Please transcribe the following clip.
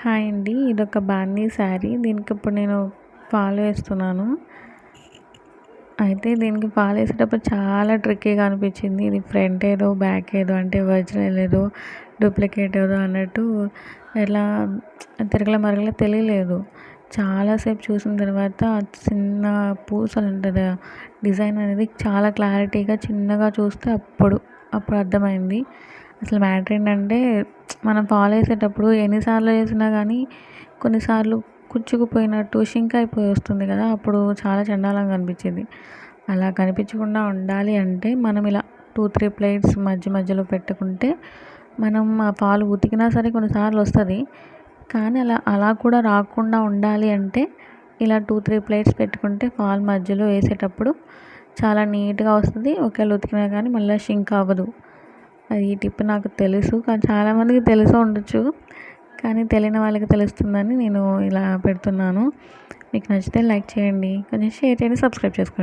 Hi అండి. ఇదొక బాందీ శారీ. దీనికిప్పుడు నేను ఫాల్ వేస్తున్నాను. అయితే దీనికి ఫాల్ వేసేటప్పుడు చాలా ట్రిక్కీగా అనిపించింది. ఇది ఫ్రంట్ ఏదో, బ్యాక్ ఏదో, అంటే ఒరిజినల్ ఏదో, డూప్లికేట్ ఏదో అన్నట్టు ఎలా తిరగల మరగల తెలియలేదు. చాలాసేపు చూసిన తర్వాత చిన్న పూసలు ఉంటుంది డిజైన్ అనేది చాలా క్లారిటీగా చిన్నగా చూస్తే అప్పుడు అర్థమైంది. అసలు మ్యాటర్ ఏంటంటే మనం ఫాల్ వేసేటప్పుడు ఎన్నిసార్లు వేసినా కానీ కొన్నిసార్లు కుచ్చుకుపోయినట్టు షింక్ అయిపోయి వస్తుంది కదా, అప్పుడు చాలా చండాలంగా అనిపించింది. అలా కనిపించకుండా ఉండాలి అంటే మనం ఇలా 2-3 ప్లేట్స్ మధ్యలో పెట్టుకుంటే మనం ఆ ఫాల్ ఉతికినా సరే కొన్నిసార్లు వస్తుంది. కానీ అలా కూడా రాకుండా ఉండాలి అంటే ఇలా 2-3 ప్లేట్స్ పెట్టుకుంటే ఫాల్ మధ్యలో వేసేటప్పుడు చాలా నీట్గా వస్తుంది. ఒకవేళ ఉతికినా కానీ మళ్ళీ షింక్ అవ్వదు. ఈ టిప్ నాకు తెలుసు, కానీ చాలామందికి తెలిసి ఉండొచ్చు, కానీ తెలియని వాళ్ళకి తెలుస్తుందని నేను ఇలా పెడుతున్నాను. మీకు నచ్చితే లైక్ చేయండి, కొంచెం షేర్ చేయండి, సబ్స్క్రైబ్ చేసుకోండి.